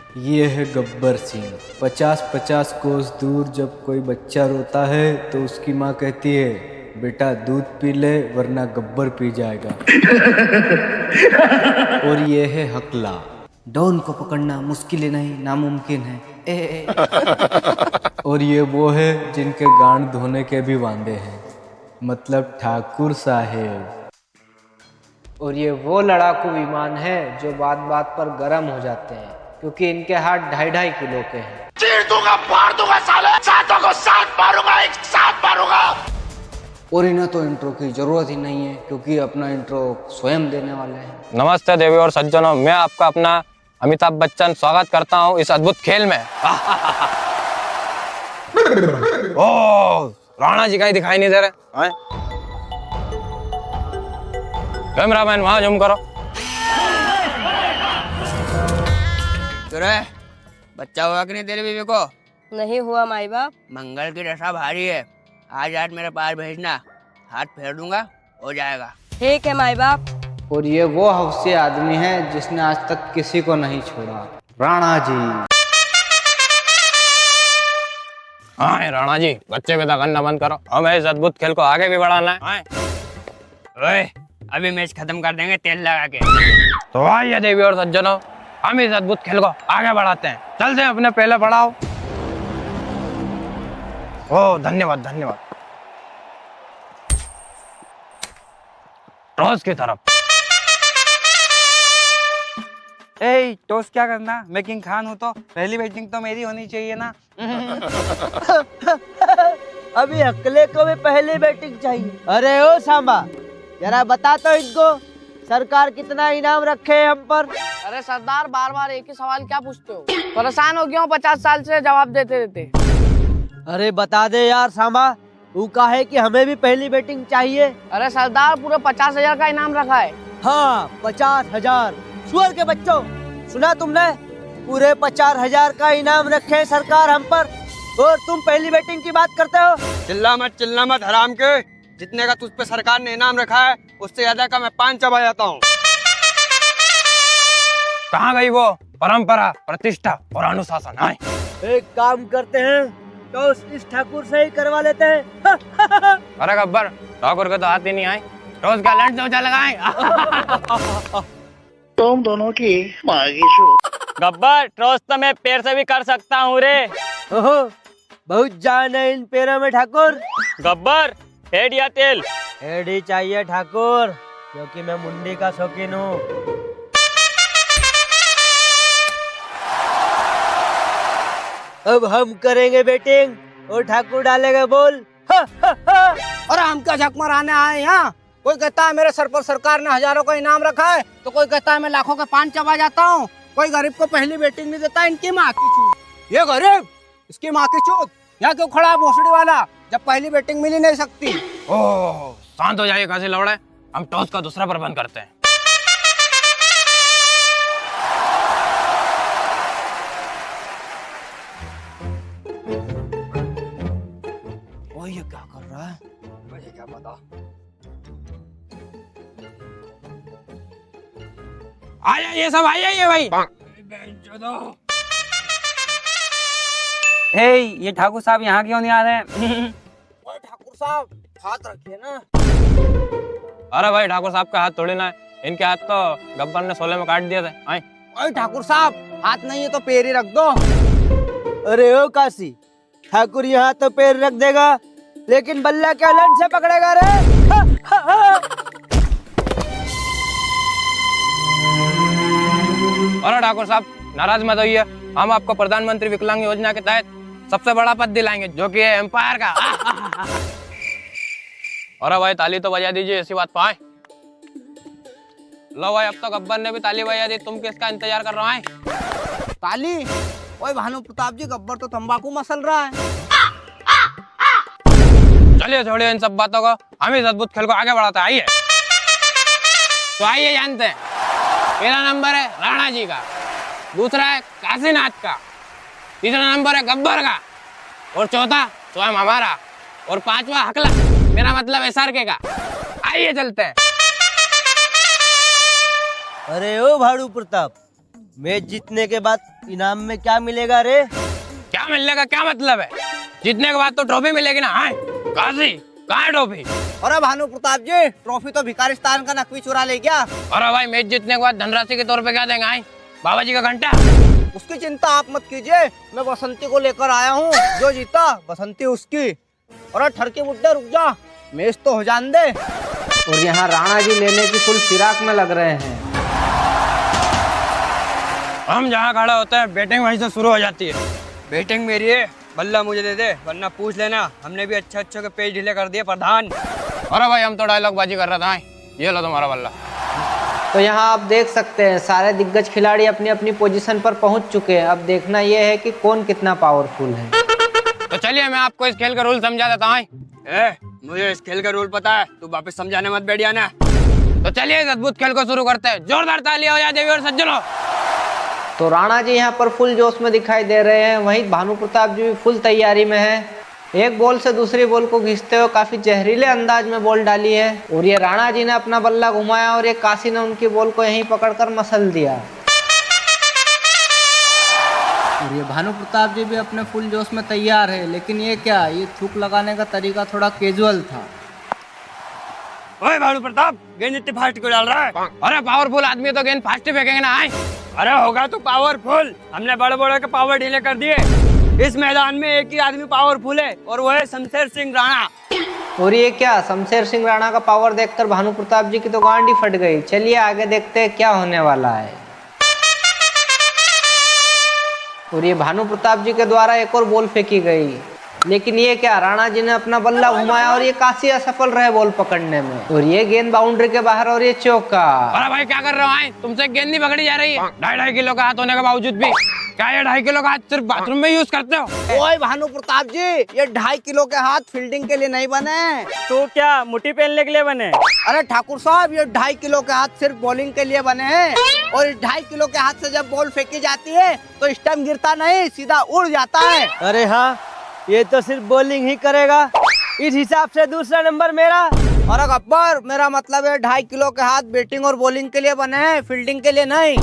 ये है गब्बर सिंह। 50-50 कोस दूर जब कोई बच्चा रोता है तो उसकी माँ कहती है, बेटा दूध पी ले वरना गब्बर पी जाएगा। और ये है हकला। डॉन को पकड़ना मुश्किल नहीं नामुमकिन है। और ये वो है जिनके गांड धोने के भी वांदे हैं, मतलब ठाकुर साहेब। और ये वो लड़ाकू विमान है जो बात बात पर गर्म हो जाते हैं क्योंकि इनके हाथ 2.5 किलो के हैं। चीर दूंगा, फाड़ दूंगा साले, सातों को साथ मारूंगा, एक साथ मारूंगा। और इन्हें तो इंट्रो की जरूरत ही नहीं है क्योंकि अपना इंट्रो स्वयं देने वाले हैं। नमस्ते देवी और सज्जनों, मैं आपका अपना अमिताभ बच्चन स्वागत करता हूँ इस अद्भुत खेल में। ओ राणा जी कहीं दिखाई नहीं दे रहे। कैमरामैन वहां जूम करो। बच्चा हुआ कि नहीं तेरे बीवी को? नहीं हुआ माई बाप। मंगल की दशा भारी है, आज रात मेरे पास भेजना, हाथ फेर दूंगा, हो जाएगा। ठीक है माई बाप। और ये वो हौसी आदमी है जिसने आज तक किसी को नहीं छोड़ा, राणा जी। हाँ राणा जी, बच्चे पैदा करना बंद करो, हमें इस अद्भुत खेल को आगे भी बढ़ाना है। ओए, अभी मैच खत्म कर देंगे तेल लगा के। तो आइए देवी और सज्जनों, हम इस अद्भुत खेल को आगे बढ़ाते हैं। चलते हैं अपने पहले बढ़ाओ। ओ धन्यवाद धन्यवाद। टॉस की तरफ। ए टॉस क्या करना, मैं किंग खान हूँ तो पहली बैटिंग तो मेरी होनी चाहिए ना। अभी अकेले को भी पहली बैटिंग चाहिए। अरे ओ सांबा, जरा बता तो इनको सरकार कितना इनाम रखे है हम पर। अरे सरदार, बार बार एक ही सवाल क्या पूछते हो? परेशान हो गया हूँ 50 साल से जवाब देते देते। अरे बता दे यार सांबा, तू कहे कि हमें भी पहली बैटिंग चाहिए। अरे सरदार, पूरे 50,000 का इनाम रखा है। हाँ 50,000। सुअर के बच्चों, सुना तुमने? पूरे 50,000 का इनाम रखे है सरकार हम पर, और तुम पहली बैटिंग की बात करते हो। चिल्ला मत हराम के। जितने का तुझ पे सरकार ने इनाम रखा है उससे ज्यादा का मैं 5 चबा जाता हूँ। कहाँ गई वो परंपरा, प्रतिष्ठा और अनुशासन? आए एक काम करते हैं, तो इस ठाकुर से ही करवा लेते हैं। अरे गब्बर, ठाकुर को तो हाथ ही नहीं आए, टॉस का लंच सोचा लगाए। तुम दोनों की मांगी शो। गब्बर, टॉस तो मैं पैर से भी कर सकता हूँ रे। ओहो, बहुत जान है इन पैरों में ठाकुर। गब्बर, हेड या तेल? हेड ही चाहिए ठाकुर, क्योंकि मैं मुंडी का शौकीन हूँ। अब हम करेंगे बैटिंग और ठाकुर डालेगा बॉल। और हम क्या झक मारने आए यहाँ? कोई कहता है मेरे सर पर सरकार ने हजारों का इनाम रखा है, तो कोई कहता है मैं लाखों के पान चबा जाता हूँ। कोई गरीब को पहली बैटिंग नहीं देता, इनकी माँ की चूत। ये गरीब, इसकी माँ की चूत। यहाँ क्यों खड़ा है भोसड़ी वाला, जब पहली बैटिंग मिल ही नहीं सकती? ओह शांत हो जाइए काशी लौड़े, हम टॉस का दूसरा प्रबंध करते हैं। ओ ये क्या कर रहा है? मुझे क्या पता। आया ये सब, आया ये भाई। ए ये ठाकुर साहब यहाँ क्यों नहीं आ रहे हैं? ठाकुर साहब, हाथ रखिए ना। अरे भाई, ठाकुर साहब का हाथ थोड़ी ना है, इनके हाथ तो गब्बर ने 16 में काट दिए थे। आए ओए ठाकुर साहब, हाथ नहीं है तो पैर ही रख दो। अरे ओ काशी, ठाकुर यहाँ तो पैर रख देगा, लेकिन बल्ला क्या लंच से पकड़ेगा रे? अरे ठाकुर साहब, नाराज मत होइए, हम आपको प्रधानमंत्री विकलांग योजना के तहत सबसे बड़ा पद दिलाएंगे, जो कि है एम्पायर का। अरे भाई, ताली तो बजा दीजिए, ऐसी बात पाए। लो भाई, अब तो गब्बर ने भी ताली बजा दी, तुम किसका इंतजार कर रहे हो? ताली? ओए भानु प्रताप जी, गब्बर तो तंबाकू मसल रहा है। चलिए छोड़िए इन सब बातों को, हम इस अद्भुत खेल को आगे बढ़ाते हैं। आइए तो आइए जानते हैं। पहला नंबर है राणा जी का, दूसरा है काशीनाथ का, तीसरा नंबर है गब्बर का, और चौथा स्वयं हमारा, और पांचवा हकला, मेरा मतलब SRK का। आइए चलते हैं। अरे ओ भाड़ू प्रताप, मैच जीतने के बाद इनाम में क्या मिलेगा रे? क्या मिलने का क्या मतलब है? जीतने के बाद तो ट्रॉफी मिलेगी ना। हाँ काजी कहाँ है ट्रॉफी? अरे भानु प्रताप जी, ट्रॉफी तो भिखारिस्तान का नकवी चुरा ले गया। अरे भाई मैच जीतने के बाद धनराशि के तौर पे क्या देंगे? आए बाबा जी का घंटा। उसकी चिंता आप मत कीजिए, मैं बसंती को लेकर आया हूँ। जो जीता बसंती उसकी। अरे ठरके बुड्ढे रुक जा, मैच तो हो जान दे। और यहाँ राणा जी लेने की फुल फिराक में लग रहे हैं। हम जहाँ खड़ा होता है बैटिंग वहीं से शुरू हो जाती है। बैटिंग मेरी है, बल्ला मुझे दे दे, वरना पूछ लेना। हमने भी अच्छे अच्छे के पेज ढीले कर दिए प्रधान। अरे भाई हम तो डायलॉग बाजी कर रहा था। ये लो तुम्हारा बल्ला। तो यहाँ आप देख सकते हैं सारे दिग्गज खिलाड़ी अपनी अपनी पोजीशन पर पहुंच चुके हैं। अब देखना यह है कि कौन कितना पावरफुल है। तो चलिए मैं आपको इस खेल का रूल समझा देता हूँ। मुझे इस खेल का रूल पता है, तू वापस समझाने मत बैठ जाना। तो चलिए इस अद्भुत खेल को शुरू करते हैं। जोरदार तालियां हो जाए देवी और सज्जनों। तो राणा जी यहाँ पर फुल जोश में दिखाई दे रहे हैं, वहीं भानु प्रताप जी भी फुल तैयारी में है। एक बॉल से दूसरी बॉल को घिसते हुए काफी जहरीले अंदाज में बॉल डाली है। और ये राणा जी ने अपना बल्ला घुमाया और ये काशी ने उनकी बॉल को यहीं पकड़कर मसल दिया। और ये भानु प्रताप जी भी अपने फुल जोश में तैयार है। लेकिन ये क्या, ये थूक लगाने का तरीका थोड़ा कैजुअल था। ओए भानु प्रताप, गेंद इतनी फास्ट क्यों डाल रहा है? अरे पावरफुल आदमी तो गेंद फास्ट फेंकेंगे ना। आए अरे होगा तो पावरफुल। हमने बड़े बड़े के पावर ढीले कर दिए। इस मैदान में एक ही आदमी पावरफुल है और वो है शमशेर सिंह राणा। और ये क्या, शमशेर सिंह राणा का पावर देखकर भानु प्रताप जी की तो गांड ही फट गई। चलिए आगे देखते हैं क्या होने वाला है। और ये भानु प्रताप जी के द्वारा एक और बॉल फेंकी गई। लेकिन ये क्या, राणा जी ने अपना बल्ला घुमाया और ये काफी असफल रहे बॉल पकड़ने में। और ये गेंद बाउंड्री के बाहर और ये चौका। अरे भाई क्या कर रहे हो? आए तुमसे गेंद नहीं पकड़ी जा रही है। 2.5 किलो का हाथ होने के बावजूद भी क्या ये 2.5 किलो का हाथ सिर्फ बाथरूम में यूज करते हो? ओए भानु प्रताप जी, ये 2.5 किलो के हाथ फील्डिंग के लिए नहीं बने। तो क्या मुट्ठी पहनने के लिए बने? अरे ठाकुर साहब, ये 2.5 किलो के हाथ सिर्फ बॉलिंग के लिए बने हैं। और इस 2.5 किलो के हाथ से जब बॉल फेंकी जाती है तो स्टंप गिरता नहीं, सीधा उड़ जाता है। अरे हाँ, ये तो सिर्फ बॉलिंग ही करेगा। इस हिसाब से दूसरा नंबर मेरा। अरे गब्बर, मेरा मतलब है 2.5 किलो के हाथ बैटिंग और बॉलिंग के लिए बने हैं, फील्डिंग के लिए नहीं।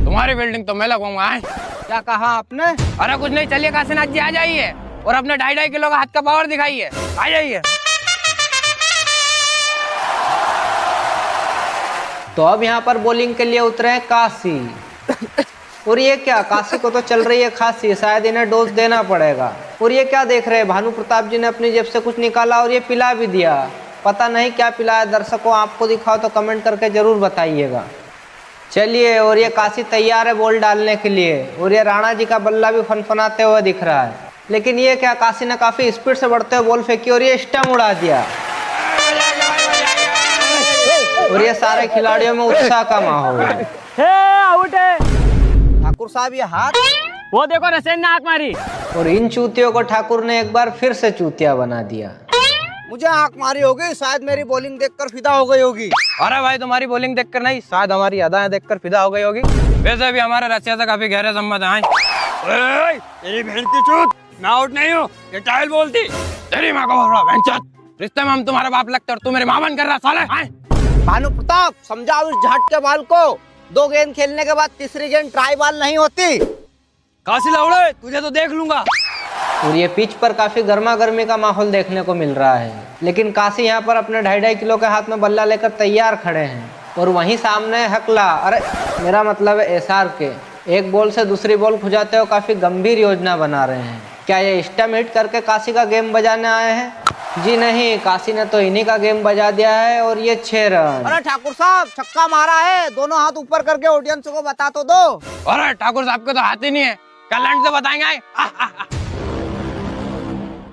तुम्हारी फील्डिंग तो मैं लगवाऊंगा। आए क्या कहा आपने? अरे कुछ नहीं, चलिए काशीनाथ जी आ जाइए और अपने 2.5 किलो का हाथ का पावर दिखाइए। आ जाइए। तो अब यहाँ पर बॉलिंग के लिए उतरे हैं काशी। और ये क्या, काशी को तो चल रही है खांसी, शायद इन्हें डोज देना पड़ेगा। और ये क्या देख रहे हैं, भानु प्रताप जी ने अपनी जेब से कुछ निकाला और ये पिला भी दिया। पता नहीं क्या पिलाया, दर्शकों आपको दिखाओ तो कमेंट करके जरूर बताइएगा। चलिए, और ये काशी तैयार है बॉल डालने के लिए। और ये राणा जी का बल्ला भी फनफनाते हुए दिख रहा है। लेकिन ये क्या, काशी ने काफी स्पीड से बढ़ते हुए बॉल फेंकी और ये स्टंप उड़ा दिया। और ये सारे खिलाड़ियों में उत्साह का माहौल। आउट है। ठाकुर साहब, ये हाथ वो देखो रसेन ने हाथ मारी। और इन चूतियों को ठाकुर ने एक बार फिर से चूतिया बना दिया। मुझे आंख मारी होगी, शायद मेरी बॉलिंग देखकर फिदा हो गई होगी। अरे भाई तुम्हारी बॉलिंग देखकर नहीं, शायद हमारी अदाएं देखकर फिदा हो गई होगी। वैसे भी हमारे रसिया से काफी गहरे संबंध हैं। तेरी बहन की चूत, मैं आउट नहीं हूँ, ये टाइल बोलती। तेरी माँ को बोल रहा बेंचत। रिश्ते में हम तुम्हारे बाप लगते और तू मेरी मां बन कर रहा साले। भानु प्रताप, समझाओ इस झाट के बाल को। 2 गेंद खेलने के बाद तीसरी गेंद ट्राई बॉल नहीं होती। काशी लौड़े, तुझे तो देख लूंगा। और ये पिच पर काफी गर्मा गर्मी का माहौल देखने को मिल रहा है। लेकिन काशी यहाँ पर अपने 2.5 किलो के हाथ में बल्ला लेकर तैयार खड़े हैं। और वहीं सामने हकला, अरे मेरा मतलब है एसआर के, एक बॉल से दूसरी बॉल खुजाते हुए काफी गंभीर योजना बना रहे हैं। क्या ये स्टंप हिट करके काशी का गेम बजाने आए हैं? जी नहीं, काशी ने तो इन्हीं का गेम बजा दिया है। और ये 6 रन। अरे ठाकुर साहब, छक्का मारा है। दोनों हाथ ऊपर करके ऑडियंस को बता तो दो। अरे ठाकुर साहब के तो हाथ ही नहीं है, टैलेंट से बताएंगे।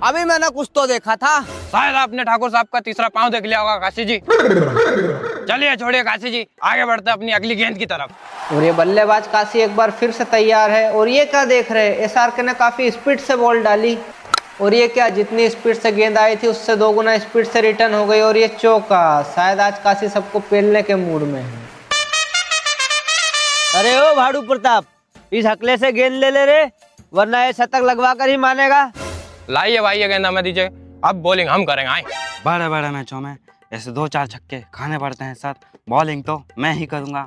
अभी मैंने कुछ तो देखा था। शायद आपने ठाकुर साहब का तीसरा पांव देख लिया होगा काशी जी। चलिए छोड़िए काशी जी, आगे बढ़ते अपनी अगली गेंद की तरफ। और ये बल्लेबाज काशी एक बार फिर से तैयार है। और ये क्या देख रहे हैं, एसआरके ने काफी स्पीड से बॉल डाली। और ये क्या, जितनी स्पीड से गेंद आई थी उससे 2 गुना स्पीड से रिटर्न हो गई। और ये चौका, शायद आज काशी सबको पेलने के मूड में है। अरे ओ भानु प्रताप, इस हकले से गेंद ले ले रे, वरना ये शतक लगवा कर ही मानेगा। लाइए भाई ये गेंद हमें दीजिए, अब बॉलिंग हम करेंगे। आए बड़े बड़े मैचों में ऐसे 2-4 छक्के खाने पड़ते हैं सर, बॉलिंग तो मैं ही करूंगा।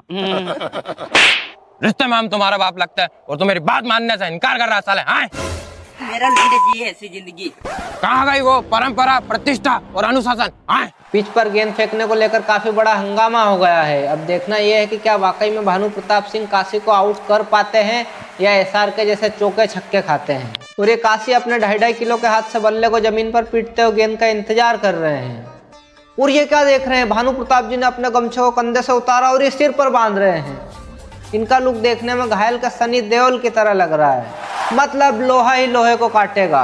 रिश्ते में हम तुम्हारा बाप लगता है और तुम मेरी बात मानने से इनकार कर रहा साले। हाँ, मेरा लंडे जी है ऐसी जिंदगी। कहाँ गई वो परंपरा, प्रतिष्ठा और अनुशासन? हाँ, पिच पर गेंद फेंकने को लेकर काफी बड़ा हंगामा हो गया है। अब देखना यह है कि क्या वाकई में भानु प्रताप सिंह काशी को आउट कर पाते हैं या एसआर के जैसे चौके छक्के खाते हैं। और ये काशी अपने 2.5 किलो के हाथ से बल्ले को जमीन पर पीटते हुए गेंद का इंतजार कर रहे हैं। और ये क्या देख रहे हैं, भानु प्रताप जी ने अपने गमछे को कंधे से उतारा और ये सिर पर बांध रहे हैं। इनका लुक देखने में घायल का सनी देओल की तरह लग रहा है, मतलब लोहा ही लोहे को काटेगा।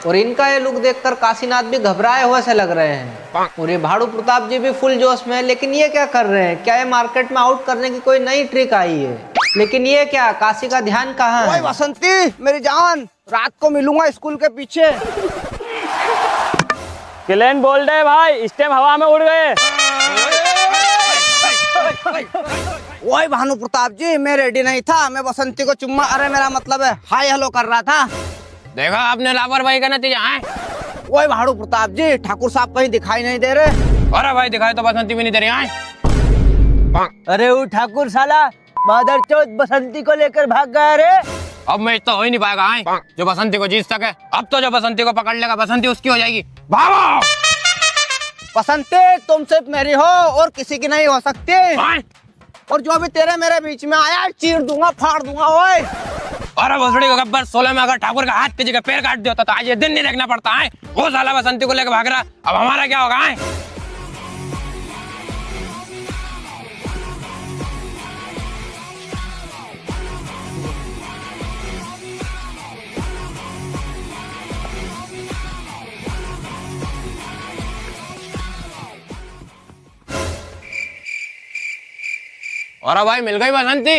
और इनका ये लुक देखकर काशीनाथ भी घबराए हुए से लग रहे हैं। और ये भानु प्रताप जी भी फुल जोश में है। लेकिन ये क्या कर रहे हैं, क्या ये मार्केट में आउट करने की कोई नई ट्रिक आई है? लेकिन ये क्या, काशी का ध्यान कहाँ है? ओए बसंती मेरी जान, रात को मिलूंगा स्कूल के पीछे। क्लेन बोल रहे भाई, स्टेम हवा में उड़ गए। ओए भानु प्रताप जी, मैं रेडी नहीं था, मैं बसंती को चुम्मा, अरे मेरा मतलब है हाय हेलो कर रहा था। देखा आपने लापरवाही का नतीजा। हाँ, ओए भानु प्रताप जी, ठाकुर साहब कहीं दिखाई नहीं दे रहे। अरे भाई दिखाई तो बसंती भी नहीं दे रही। हाँ, अरे वो ठाकुर साला मादरचोद बसंती को लेकर भाग गया रे। अब मैच तो हो ही नहीं पाएगा। हाँ, जो बसंती को जीत सके, अब तो जो बसंती को पकड़ लेगा बसंती उसकी हो जाएगी। भागो बसंती, तुम सिर्फ मेरी हो और किसी की नहीं हो सकती। हाँ, और जो भी तेरे मेरे बीच में आया चीर दूंगा, फाड़ दूंगा। ओए अरे भोसड़ी का गब्बर, 16 में अगर ठाकुर का हाथ की जगह पैर काट दिया होता तो आज ये दिन नहीं देखना पड़ता है। वो साला बसंती को लेकर भाग रहा, अब हमारा क्या होगा? है और भाई मिल गई बसंती।